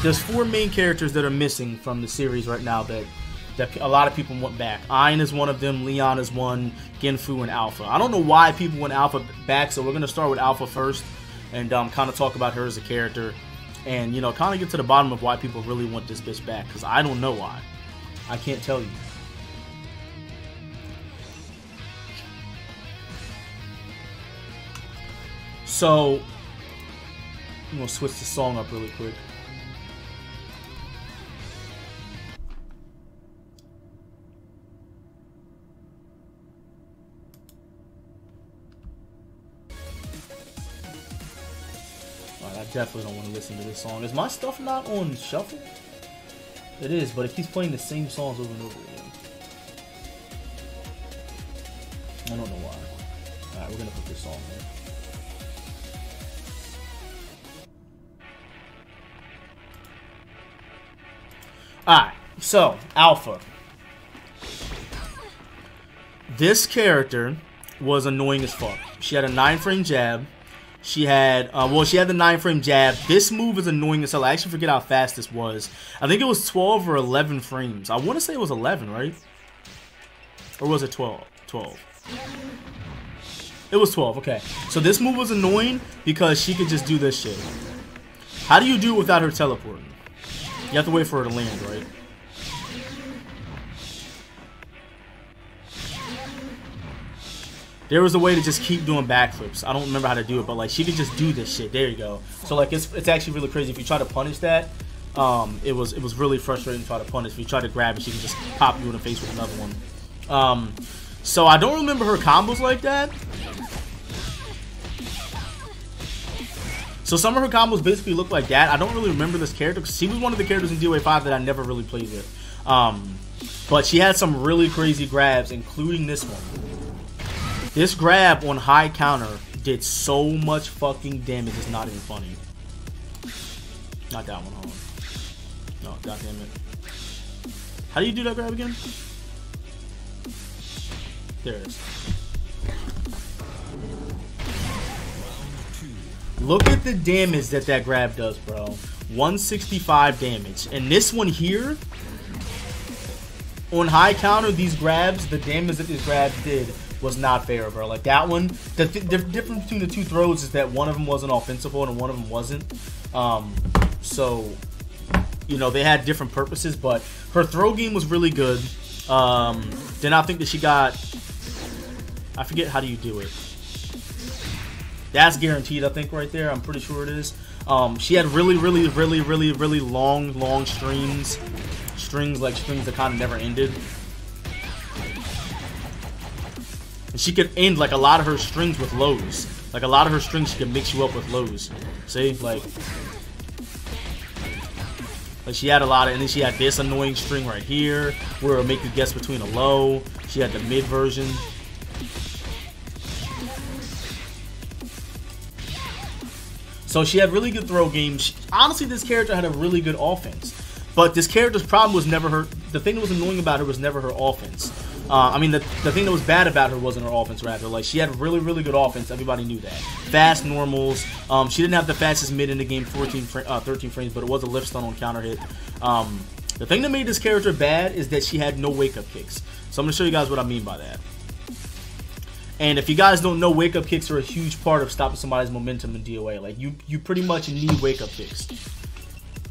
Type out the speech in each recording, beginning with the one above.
there's 4 main characters that are missing from the series right now that a lot of people want back. Ayn is one of them, Leon is one, Genfu and Alpha. I don't know why people want Alpha back, so we're gonna start with Alpha first and kind of talk about her as a character, and you know, kind of get to the bottom of why people really want this bitch back, because I don't know why. I can't tell you. So I'm gonna switch the song up really quick. I definitely don't want to listen to this song. Is my stuff not on shuffle? It is, but it keeps playing the same songs over and over again. I don't know why. Alright, we're gonna put this song in. Alright, so, Alpha. This character was annoying as fuck. She had a 9-frame jab. She had, well, she had the 9-frame jab. This move is annoying as hell. I actually forget how fast this was. I think it was 12 or 11 frames. I want to say it was 11, right? Or was it 12? 12. It was 12, okay. So this move was annoying because she could just do this shit. How do you do it without her teleporting? You have to wait for her to land, right? There was a way to just keep doing backflips. I don't remember how to do it, but like she could just do this shit. There you go. So like it's actually really crazy. If you try to punish that, it was really frustrating to try to punish. If you try to grab it, she can just pop you in the face with another one. So I don't remember her combos like that. So some of her combos basically look like that. I don't really remember this character because she was one of the characters in DOA 5 that I never really played with. But she had some really crazy grabs, including this one. This grab on high counter did so much fucking damage, it's not even funny. Not that one, hold on. No, goddammit. How do you do that grab again? There it is. Look at the damage that grab does, bro. 165 damage. And this one here, on high counter, these grabs, the damage that these grabs did was not fair, bro. Like that one, the difference between the two throws is that one of them wasn't offensive and one of them wasn't. So, you know, they had different purposes, but her throw game was really good. Then I think that she got, I forget how do you do it. That's guaranteed, I think, right there. I'm pretty sure it is. She had really long strings. Strings that kind of never ended. And she could end like a lot of her strings with lows. Like a lot of her strings, she could mix you up with lows. See, like she had a lot of, and then she had this annoying string right here, where it'll make you guess between a low. She had the mid version. So she had really good throw games. Honestly, this character had a really good offense. But this character's problem was never her. The thing that was annoying about her was never her offense. I mean, the thing that was bad about her wasn't her offense, rather. Like, she had really good offense. Everybody knew that. Fast normals. She didn't have the fastest mid in the game, 13 frames, but it was a lift stun on counter hit. The thing that made this character bad is that she had no wake-up kicks. So I'm going to show you guys what I mean by that. And if you guys don't know, wake-up kicks are a huge part of stopping somebody's momentum in DOA. Like, you pretty much need wake-up kicks.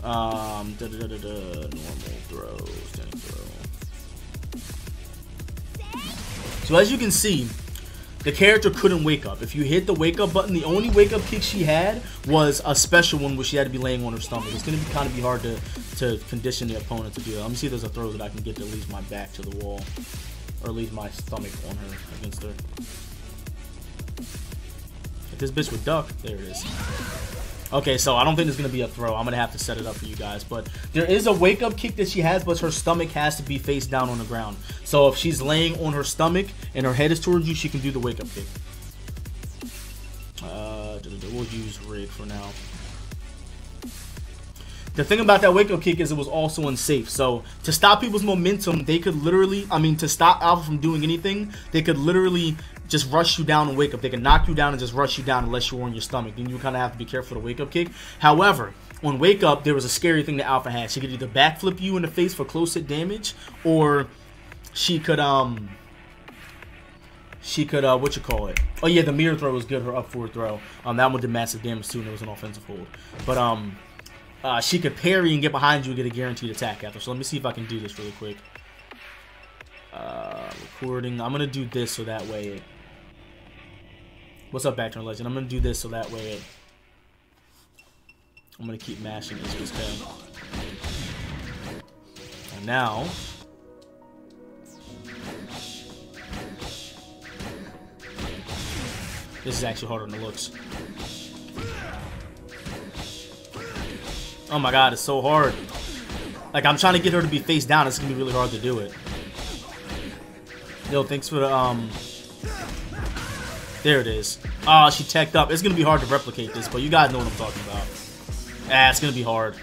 Normal throw, standing throw. So as you can see, the character couldn't wake up. If you hit the wake up button, the only wake up kick she had was a special one where she had to be laying on her stomach. It's going to kind of be hard to condition the opponent to do that. Let me see if there's a throw that I can get that leaves my back to the wall. Or leaves my stomach on her, against her. If this bitch would duck, there it is. Okay, so I don't think there's going to be a throw. I'm going to have to set it up for you guys. But there is a wake-up kick that she has, but her stomach has to be face down on the ground. So if she's laying on her stomach and her head is towards you, she can do the wake-up kick. We'll use Rig for now. The thing about that wake-up kick is it was also unsafe. So to stop people's momentum, they could literally, I mean, to stop Alpha from doing anything, they could literally just rush you down and wake up. They can knock you down and just rush you down unless you're on your stomach. Then you kind of have to be careful of the wake-up kick. However, on Wake Up, there was a scary thing that Alpha had. She could either backflip you in the face for close hit damage, or she could what you call it? Oh yeah, the mirror throw was good, her up forward throw. That one did massive damage too, and it was an offensive hold. But she could parry and get behind you and get a guaranteed attack after. So let me see if I can do this really quick. Recording. I'm gonna do this so that way it... What's up, Backturn Legend? I'm gonna do this so that way it... I'm gonna keep mashing this with this guy. And now... This is actually harder than it looks. Oh my god, it's so hard. Like, I'm trying to get her to be face down. It's gonna be really hard to do it. Yo, thanks for the, There it is. Oh, she teched up. It's gonna be hard to replicate this, but you guys know what I'm talking about. Ah, it's gonna be hard.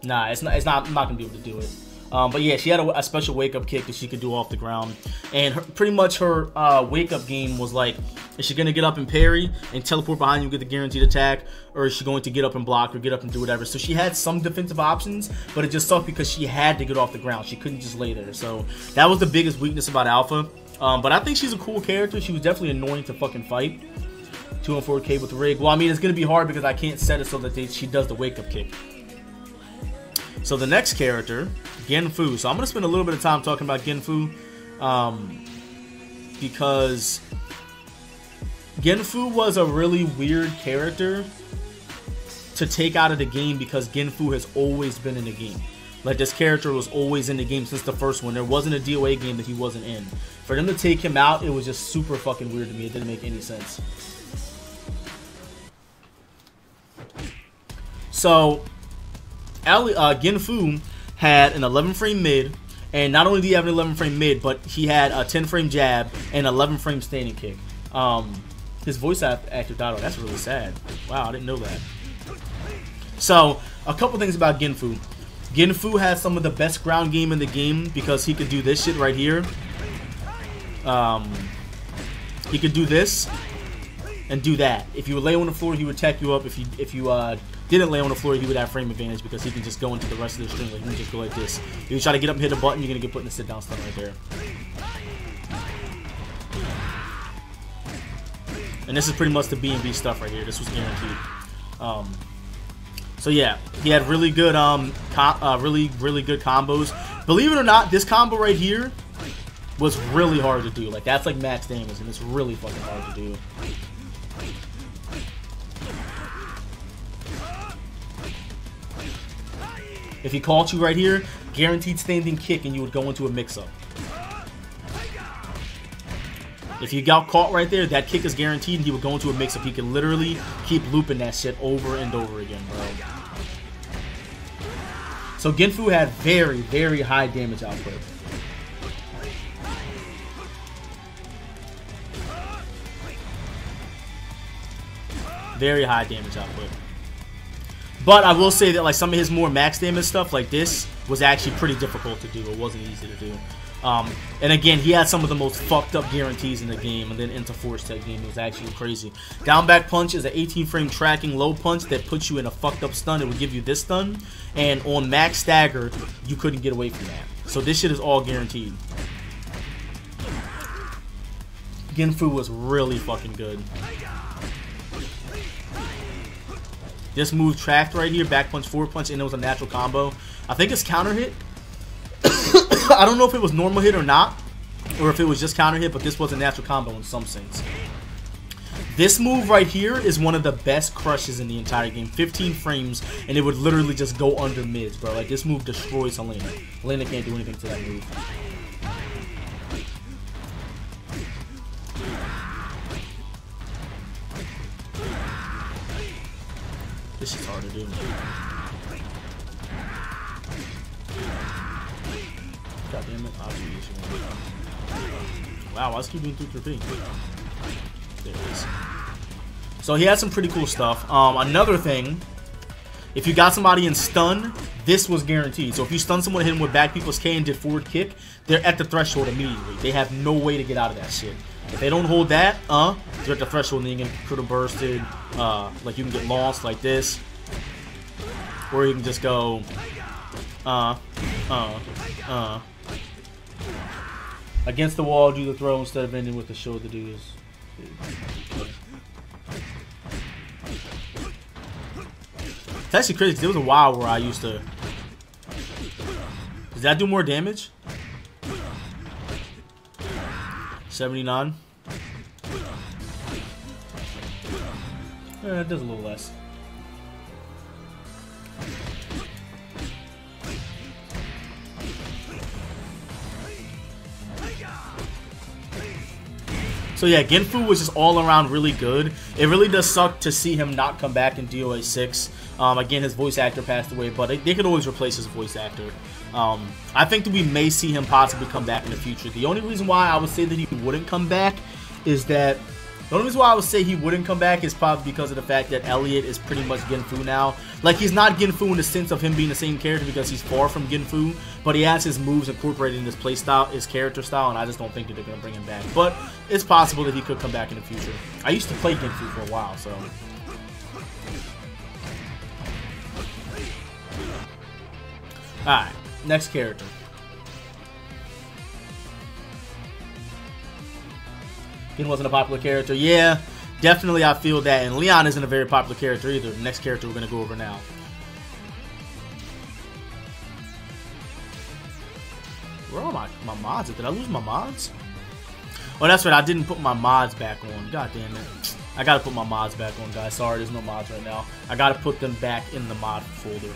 Nah, I'm not gonna be able to do it. But yeah, she had a special wake-up kick that she could do off the ground. And pretty much her wake-up game was like, is she going to get up and parry and teleport behind you and get the guaranteed attack? Or is she going to get up and block or get up and do whatever? So she had some defensive options, but it just sucked because she had to get off the ground. She couldn't just lay there. So that was the biggest weakness about Alpha. But I think she's a cool character. She was definitely annoying to fucking fight. 2 and 4K with Rig. Well, I mean, it's going to be hard because I can't set it so that she does the wake-up kick. So the next character, Genfu. So I'm going to spend a little bit of time talking about Genfu. Because Genfu was a really weird character to take out of the game because Genfu has always been in the game. Like, this character was always in the game since the first one. There wasn't a DOA game that he wasn't in. For them to take him out, it was just super fucking weird to me. It didn't make any sense. So, Genfu had an 11 frame mid, and not only did he have an 11 frame mid, but he had a 10 frame jab and 11 frame standing kick. His voice actor died. Oh, that's really sad. Wow, I didn't know that. So, a couple things about Genfu. Genfu has some of the best ground game in the game because he could do this shit right here. He could do this and do that. If you would lay on the floor, he would tech you up. If you didn't lay on the floor, he would have frame advantage because he can just go into the rest of the string. Like, he can just go like this. If you try to get up and hit a button, you're gonna get put in a sit down stun right there. And this is pretty much the B&B stuff right here. This was guaranteed. So yeah, he had really good really good combos. Believe it or not, this combo right here was really hard to do. Like, that's like max damage, and it's really fucking hard to do. If he caught you right here, guaranteed standing kick, and you would go into a mix-up. If you got caught right there, that kick is guaranteed, and he would go into a mix-up. He can literally keep looping that shit over and over again, bro. So Genfu had very, very high damage output. Very high damage output. But I will say that, like, some of his more max damage stuff, like this, was actually pretty difficult to do. It wasn't easy to do. And again, he had some of the most fucked up guarantees in the game, and then into force tech game. It was actually crazy. Down back punch is an 18 frame tracking low punch that puts you in a fucked up stun. It would give you this stun, and on max stagger, you couldn't get away from that. So this shit is all guaranteed. Genfu was really fucking good. This move tracked right here, back punch, forward punch, and it was a natural combo. I think it's counter hit. I don't know if it was normal hit or not, or if it was just counter hit, but this was a natural combo in some sense. This move right here is one of the best crushes in the entire game. 15 frames, and it would literally just go under mids, bro. Like, this move destroys Helena. Helena can't do anything to that move. This is hard to do. God damn it. Wow, I was keep doing 2-3. There it is. So he had some pretty cool stuff. Another thing, if you got somebody in stun, this was guaranteed. So if you stun someone, hit him with back people's K and did forward kick, they're at the threshold immediately. They have no way to get out of that shit. If they don't hold that, you're at the threshold and you can Rikuto bursted. Like you can get lost like this. Or you can just go, against the wall, do the throw instead of ending with the shoulder dudes. It's actually crazy because there was a while where I used to. Does that do more damage? 79. It does a little less. So yeah, Genfu was just all around really good. It really does suck to see him not come back in DOA 6. Again, his voice actor passed away, but they could always replace his voice actor. I think that we may see him possibly come back in the future. The only reason why I would say that he wouldn't come back is that probably because of the fact that Elliot is pretty much Genfu now. Like, he's not Genfu in the sense of him being the same character because he's far from Genfu, but he has his moves incorporated in his play style, his character style, and I just don't think that they're going to bring him back. But it's possible that he could come back in the future. I used to play Genfu for a while, so. Alright, next character. He wasn't a popular character. Yeah, definitely I feel that. And Leon isn't a very popular character either. The next character we're going to go over now. Where are my mods? Did I lose my mods? Oh, that's right. I didn't put my mods back on. God damn it. I got to put my mods back on, guys. Sorry, there's no mods right now. I got to put them back in the mod folder.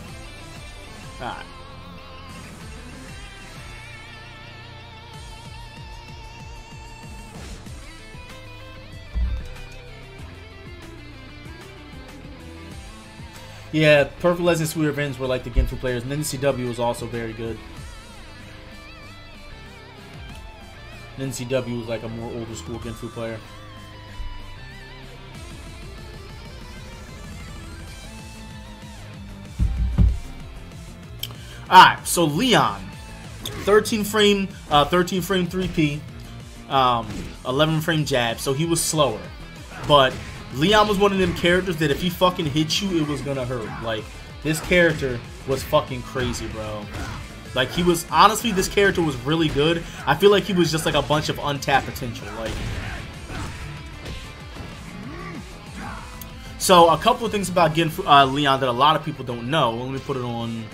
Alright. Yeah, Perfect Legends Sweet Revenge were like the Genfu players, and NCW was also very good. NCW was like a more older school Genfu player. Alright, so Leon, 13 frame 3P, 11 frame jab, so he was slower, but Leon was one of them characters that if he fucking hit you, it was gonna hurt. Like, this character was fucking crazy, bro. Like, he was, honestly, this character was really good. I feel like he was just like a bunch of untapped potential. Like, so a couple of things about Leon that a lot of people don't know. Let me put it on.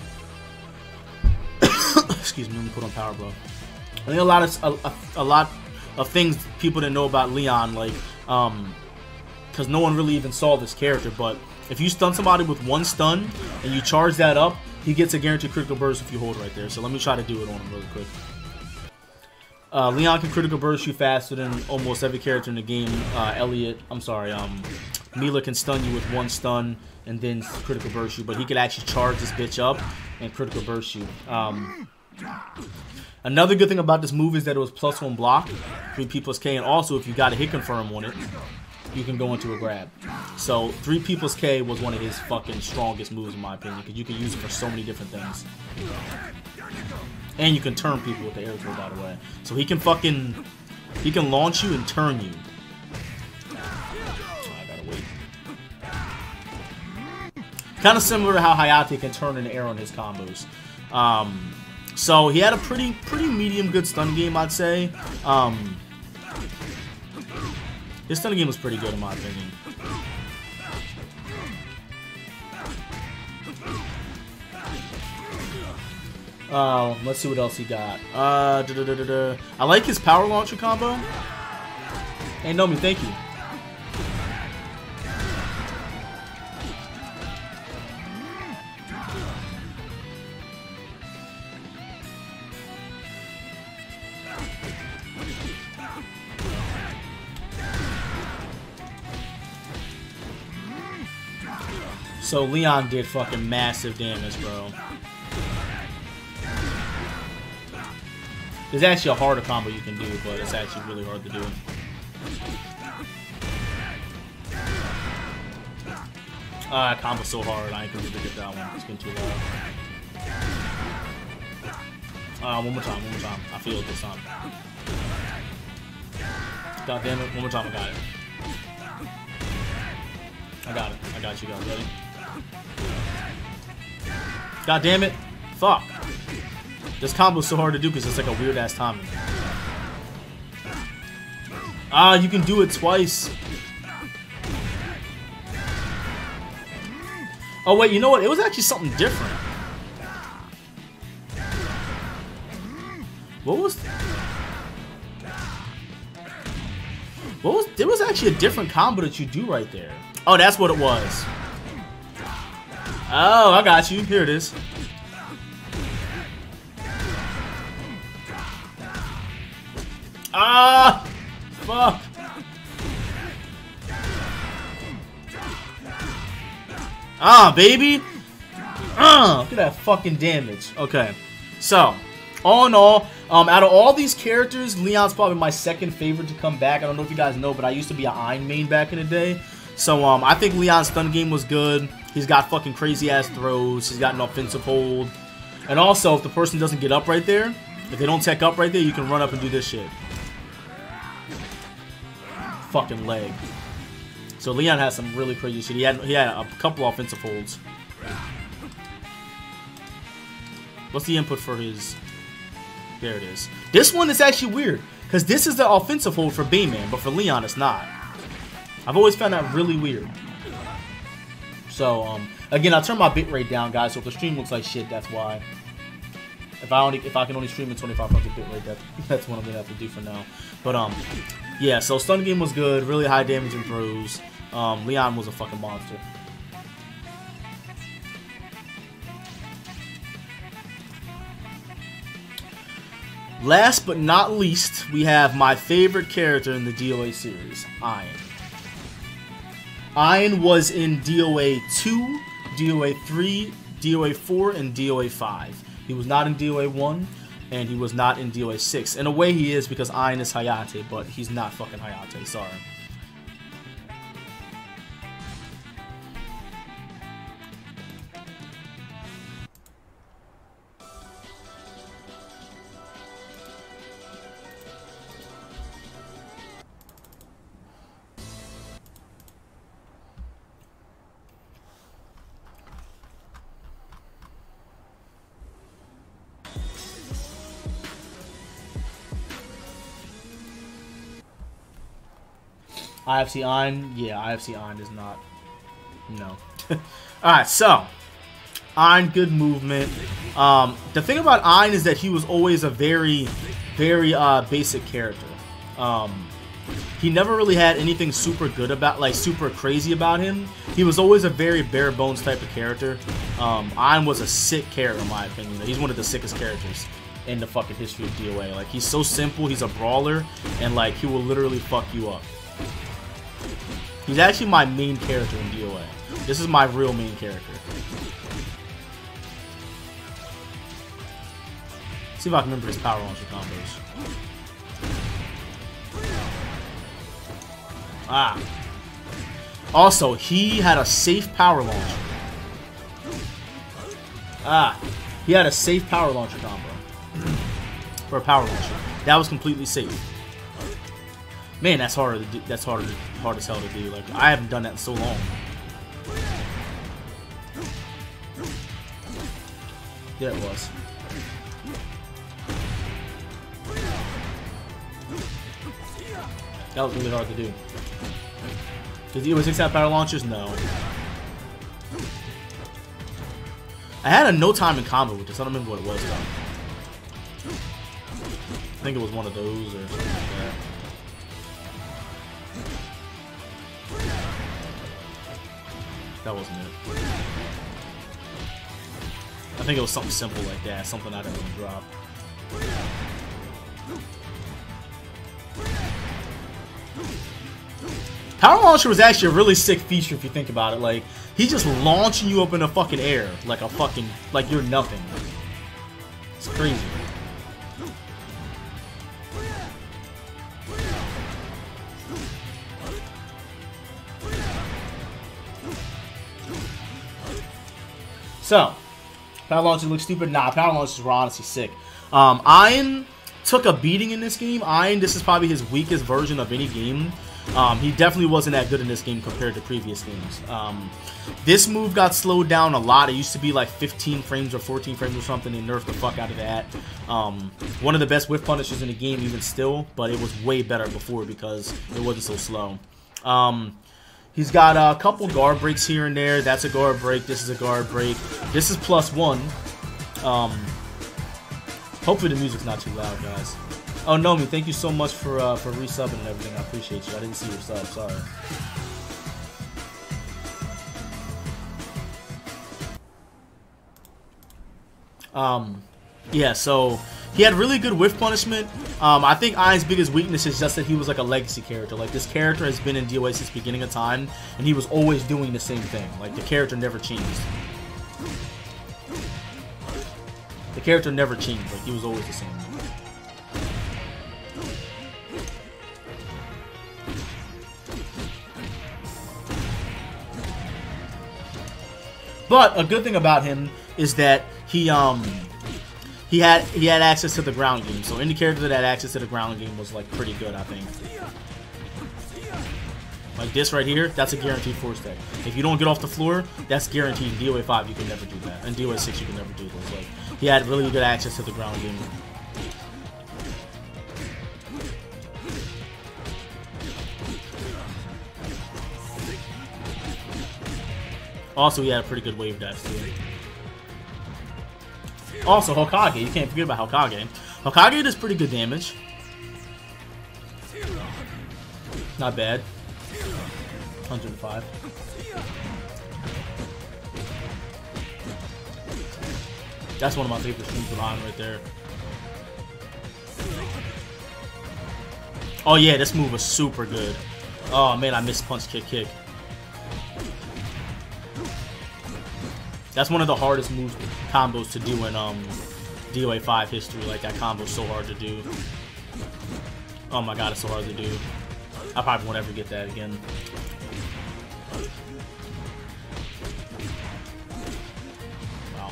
Excuse me. Let me put on Power Blow. I think a lot of things people didn't know about Leon, like, because no one really even saw this character, but if you stun somebody with one stun and you charge that up, he gets a guaranteed critical burst if you hold right there. So let me try to do it on him really quick. Leon can critical burst you faster than almost every character in the game. Mila can stun you with one stun and then critical burst you, but he could actually charge this bitch up and critical burst you. Another good thing about this move is that it was +1 block, 3P+K, and also if you got a hit confirm on it, you can go into a grab. So 3P+K was one of his fucking strongest moves in my opinion, because you can use it for so many different things. And you can turn people with the air throw, by the way. So he can launch you and turn you. Oh, I gotta wait. Kind of similar to how Hayate can turn in the air on his combos. So he had a pretty medium good stun game, I'd say. His stun game was pretty good in my opinion. Let's see what else he got. I like his power launcher combo. Hey, Nomi, thank you. So Leon did fucking massive damage, bro. There's actually a harder combo you can do, but it's actually really hard to do. That combo's so hard, I ain't gonna be able to get that one. It's been too long. One more time. I feel it this time. God damn it. One more time. I got it. I got it. I got you guys. Ready? God damn it. Fuck. This combo's so hard to do because it's like a weird ass timing. Ah, you can do it twice. Oh wait, you know what? It was actually something different. What was? There was actually a different combo that you do right there. Oh, that's what it was. Oh, I got you. Here it is. Ah, fuck. Ah, baby. Look at that fucking damage. Okay, so all in all, out of all these characters, Leon's probably my second favorite to come back. I don't know if you guys know, but I used to be an Ein main back in the day. So I think Leon's stun game was good. He's got fucking crazy ass throws. He's got an offensive hold. And also, if the person doesn't get up right there, if they don't tech up right there, you can run up and do this shit. Fucking leg. So Leon has some really crazy shit. He had a couple offensive holds. What's the input for his? There it is. This one is actually weird because this is the offensive hold for Bayman, but for Leon it's not. I've always found that really weird. So again, I'll turn my bitrate down, guys. So if the stream looks like shit, that's why. If I can only stream at 2500 bitrate, that's what I'm gonna have to do for now. But yeah. So stun game was good, really high damage and throws. Leon was a fucking monster. Last but not least, we have my favorite character in the DOA series, Ein. Ein was in DOA 2, DOA 3, DOA 4, and DOA 5. He was not in DOA 1, and he was not in DOA 6. In a way he is because Ein is Hayate, but he's not fucking Hayate, sorry. IFC Ein, yeah, IFC Ein is not, no. Alright, so, Ein, good movement. The thing about Ein is that he was always a very, very basic character. He never really had anything super good about, like, super crazy about him. He was always a very bare bones type of character. Ein was a sick character in my opinion. He's one of the sickest characters in the fucking history of DOA. Like, he's so simple, he's a brawler, and, like, he will literally fuck you up. He's actually my main character in DOA. This is my real main character. See if I can remember his power launcher combos. Ah. Also, he had a safe power launcher. Ah. He had a safe power launcher combo. For a power launcher. That was completely safe. Man, that's hard to do. That's hard as hell to do. Like, I haven't done that in so long. Yeah, it was. That was really hard to do. Does the EO6 have power launchers? No. I had a no time in combo with this. I don't remember what it was though. I think it was one of those or something like that. That wasn't it. I think it was something simple like that, something I didn't drop. Power Launcher was actually a really sick feature if you think about it. Like, he's just launching you up in the fucking air like a fucking, like you're nothing. It's crazy. So, power launchers look stupid. Nah, power launchers were honestly sick. Ein, took a beating in this game. Ein, this is probably his weakest version of any game. He definitely wasn't that good in this game compared to previous games. This move got slowed down a lot. It used to be like 15 frames or 14 frames or something. They nerfed the fuck out of that. One of the best whiff punishers in the game even still, but it was way better before because it wasn't so slow. He's got a couple guard breaks here and there. That's a guard break. This is a guard break. This is +1. Hopefully the music's not too loud, guys. Oh, Nomi, thank you so much for resubbing and everything. I appreciate you. I didn't see your sub. Sorry. Yeah, so he had really good whiff punishment. I think Ein's biggest weakness is just that he was like a legacy character. Like, this character has been in DOA since the beginning of time, and he was always doing the same thing. Like, the character never changed. The character never changed. Like, he was always the same. But a good thing about him is that he had access to the ground game. So any character that had access to the ground game was like pretty good, I think. Like this right here, that's a guaranteed force tech. If you don't get off the floor, that's guaranteed. In DOA 5, you can never do that. In DOA 6, you can never do this. Like, he had really good access to the ground game. Also, he had a pretty good wave dash too. Also, Hokage. You can't forget about Hokage. Hokage does pretty good damage. Not bad. 105. That's one of my favorite streams with On right there. Oh yeah, this move was super good. Oh man, I missed punch, kick, kick. That's one of the hardest moves combos to do in DOA 5 history. Like, that combo's so hard to do. Oh my god, it's so hard to do. I probably won't ever get that again. Wow.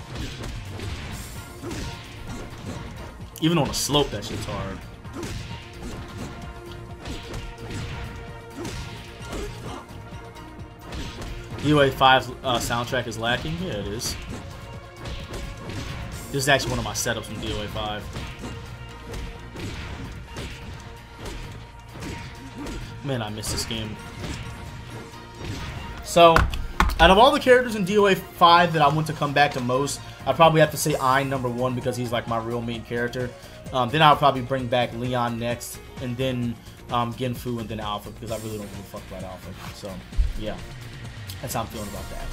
Even on a slope, that shit's hard. DOA 5 soundtrack is lacking? Yeah, it is. This is actually one of my setups from DOA 5. Man, I missed this game. So, out of all the characters in DOA 5 that I want to come back to most, I'd probably have to say Ein #1 because he's like my real main character. Then I'll probably bring back Leon next, and then Genfu, and then Alpha, because I really don't give a fuck about Alpha. So, yeah. That's how I'm feeling about that.